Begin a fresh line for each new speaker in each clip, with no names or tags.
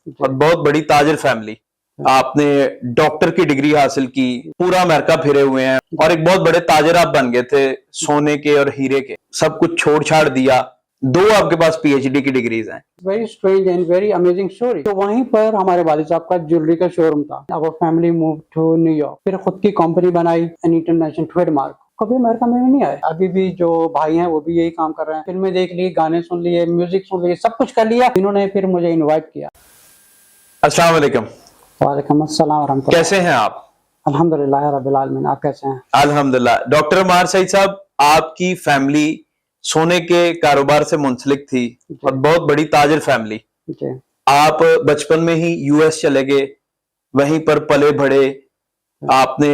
اور بہت بڑی تاجر فیملی. آپ نے ڈاکٹر کی ڈگری حاصل کی, پورا امریکہ پھرے ہوئے ہیں, اور ایک بہت بڑے تاجر آپ بن گئے تھے سونے کے اور ہیرے کے. سب کچھ چھوڑ چھاڑ دیا, 2 آپ کے پاس پی ایچ ڈی کی ڈگریز ہیں.
Very strange and very amazing story. تو وہیں پر ہمارے والد صاحب کا جیولری کا شو روم تھا. اور family move to New York. پھر خود کی کمپنی بنائی, این انٹرنیشنل ٹریڈ مارک. کبھی امریکہ میں نہیں آئے. ابھی بھی جو بھائی ہیں وہ بھی یہی کام کر رہے ہیں. فلمیں دیکھ لی, گانے سن لیے, میوزک سن لیے, سب کچھ کر لیا. انہوں نے پھر مجھے انوائٹ کیا.
السلام علیکم.
وعلیکم السلام ورحمۃ اللہ.
کیسے ہیں آپ؟
الحمدللہ رب العالمین. آپ کیسے ہیں؟
الحمدللہ. ڈاکٹر عمار سعید صاحب, آپ کی فیملی سونے کے کاروبار سے منسلک تھی, اور بہت بڑی تاجر فیملی. آپ بچپن میں ہی یو ایس چلے گئے, وہیں پر پلے بڑھے. آپ نے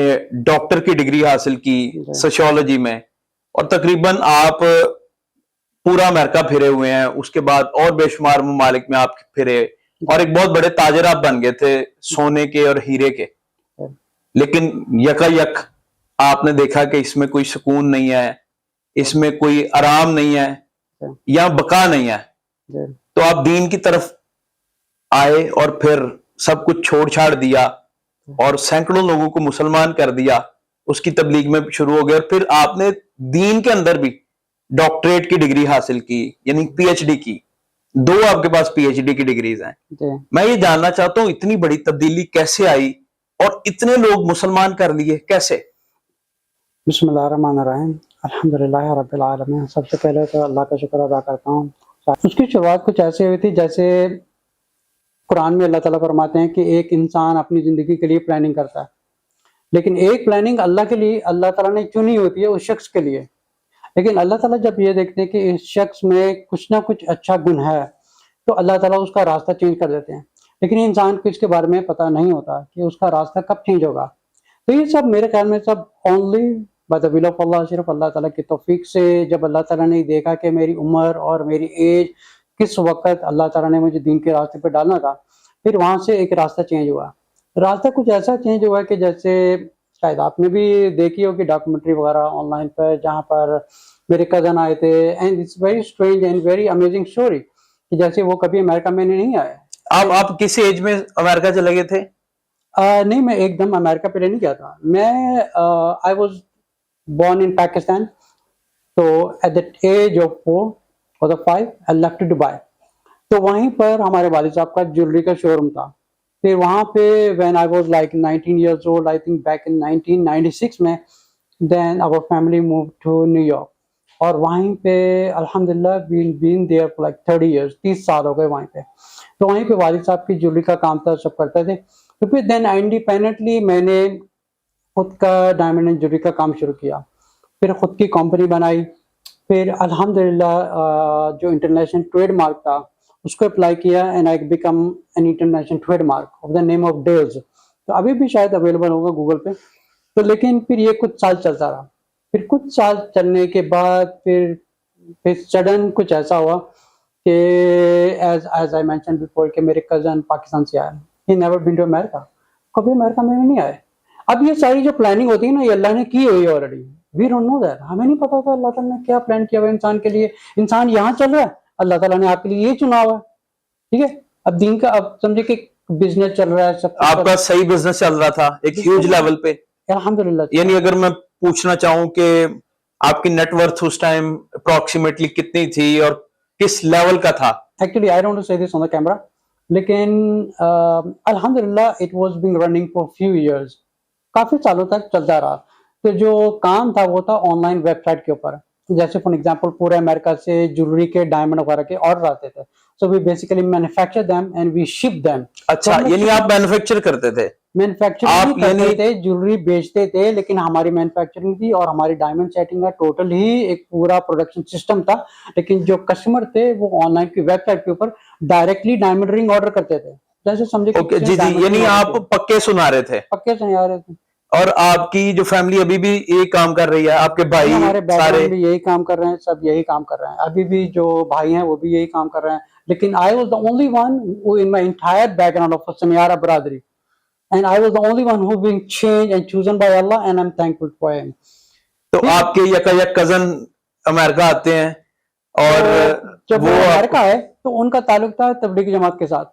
ڈاکٹر کی ڈگری حاصل کی سوشیولوجی میں, اور تقریباً آپ پورا امریکہ پھرے ہوئے ہیں. اس کے بعد اور بے شمار ممالک میں آپ پھرے, اور ایک بہت بڑے تاجر آپ بن گئے تھے سونے کے اور ہیرے کے. لیکن یکا یک آپ نے دیکھا کہ اس میں کوئی سکون نہیں ہے, اس میں کوئی آرام نہیں ہے, یا بقا نہیں ہے. تو آپ دین کی طرف آئے, اور پھر سب کچھ چھوڑ چھاڑ دیا, اور سینکڑوں لوگوں کو مسلمان کر دیا, اس کی تبلیغ میں شروع ہو گئے. اور پھر آپ نے دین کے اندر بھی ڈاکٹریٹ کی ڈگری حاصل کی, یعنی پی ایچ ڈی کی. 2 آپ کے پاس پی ایچ ڈی کی ڈگریز ہیں. میں یہ جاننا چاہتا ہوں, اتنی بڑی تبدیلی کیسے آئی, اور اتنے لوگ مسلمان کر لیے کیسے؟
بسم اللہ الرحمن الرحیم. الحمدللہ رب العالمین. سب سے پہلے تو اللہ کا شکر ادا کرتا ہوں. اس کی شروعات کچھ ایسے ہوئی تھی جیسے قرآن میں اللہ تعالیٰ فرماتے ہیں کہ ایک انسان اپنی زندگی کے لیے پلاننگ کرتا ہے, لیکن ایک پلاننگ اللہ کے لیے اللہ تعالیٰ نے چنی ہوتی ہے اس شخص کے لیے. لیکن اللہ تعالیٰ جب یہ دیکھتے ہیں کہ اس شخص میں کچھ نہ کچھ اچھا گن ہے, تو اللہ تعالیٰ اس کا راستہ چینج کر دیتے ہیں. لیکن انسان کو اس کے بارے میں پتہ نہیں ہوتا کہ اس کا راستہ کب چینج ہوگا. تو یہ سب میرے خیال میں سب only by the will of اللہ, صرف اللہ تعالیٰ کی توفیق سے. جب اللہ تعالیٰ نے دیکھا کہ میری عمر اور میری ایج کس وقت اللہ تعالیٰ نے مجھے دین کے راستے پہ ڈالنا تھا, پھر وہاں سے ایک راستہ چینج ہوا. راستہ کچھ ایسا چینج ہوا کہ جیسے شاید آپ نے بھی دیکھی ہوگی ڈاکومنٹری وغیرہ آن لائن پہ, جہاں پر میرے کزن آئے تھے. And it's very strange and very amazing story کہ جیسے وہ کبھی امریکہ میں نہیں آئے.
آپ کس ایج میں امریکہ چلے گئے تھے؟
نہیں, میں ایک دم امریکہ پہ نہیں گیا تھا. میں I was born in Pakistan. So at the age of 4 or 5 I left to Dubai. تو وہیں پر ہمارے والد صاحب کا جیولری کا شو روم تھا. پھر وہاں پہ when I was like 19 years old, I think back in 1996 میں, then our family moved to New York. اور وہیں پہ الحمدللہ been there for like 30 years, 30 سال ہو گئے وہیں پہ. تو وہیں پہ والد صاحب کی جیولری کا کام تھا, سب کرتے تھے. تو پھر then independently میں نے خود کا ڈائمنڈ اینڈ جیولری کا کام شروع کیا. پھر خود کی کمپنی بنائی. پھر الحمدللہ جو انٹرنیشنل ٹریڈ مارک تھا اس کو اپلائی کیا, and I became an international trademark of the name of deals. تو ابھی بھی شاید اویلیبل ہوگا گوگل پہ. تو لیکن پھر یہ کچھ سال چلتا رہا. پھر کچھ سال چلنے کے بعد پھر سڈن کچھ ایسا ہوا کہ ایز آئی مینشن بیفور کہ میرے کزن پاکستان سے آئے. ہی نیور بین ٹو امریکہ, کبھی امریکہ میں نہیں آئے. اب یہ ساری جو پلاننگ ہوتی ہے نا, یہ اللہ نے کی ہوئی ہے already. We don't know that. ہمیں نہیں پتا تھا اللہ تعالیٰ نے کیا پلان کیا ہوا انسان کے لیے. انسان یہاں چل رہا ہے, اللہ تعالیٰ نے آپ کے لیے یہ چنا ہوا ہے. ٹھیک ہے, اب دین کا اب سمجھے کہ بزنس چل رہا ہے, سب
آپ کا صحیح بزنس چل رہا تھا ایک ہیوج لیول پہ
الحمدللہ.
یعنی اگر میں پوچھنا چاہوں کہ آپ کی نیٹ ورتھ اس ٹائم اپروکسیمیٹلی کتنی تھی اور کس لیول کا تھا؟
Actually I don't say this on the camera, لیکن الحمدللہ it was being running for few years. کافی سالوں تک چلتا رہا. تو جو کام تھا وہ تھا آن لائن ویب سائٹ کے اوپر. جیسے فار ایگزامپل پورے امریکہ سے جیولری کے ڈائمنڈ وغیرہ کے آرڈر آتے تھے. So we basically manufacture them and we ship them.
اچھا, یعنی آپ مینوفیکچر کرتے تھے؟
مینوفیکچرنگ کرتے تھے, جیولری بیچتے تھے, لیکن ہماری مینوفیکچرنگ تھی اور ہماری ڈائمنڈ سیٹنگ کا ٹوٹل ہی ایک پورا پروڈکشن سسٹم تھا. لیکن جو کسٹمر تھے وہ آن لائن کی ویب سائٹ کے اوپر ڈائریکٹلی ڈائمنڈ رنگ آرڈر کرتے تھے. جیسے سمجھے
جی جی, یعنی آپ پکے سنا رہے تھے؟
پکے سنا رہے تھے.
اور آپ کی جو فیملی ابھی بھی یہی کام کر رہی ہے؟ آپ کے بھائی
سارے بھی یہی کام کر رہے ہیں, سب یہی کام کر رہے ہیں. ابھی بھی جو بھائی ہیں وہ بھی یہی کام کر رہے ہیں. لیکن I was the only one who in my entire background of Samiara برادری, and I was the only one who been changed and chosen by Allah, and I'm thankful for him.
تو آپ کے یک کزن امریکہ آتے ہیں, اور
جب وہ امریکہ آئے تو ان کا تعلق تھا تبلیغی جماعت کے ساتھ.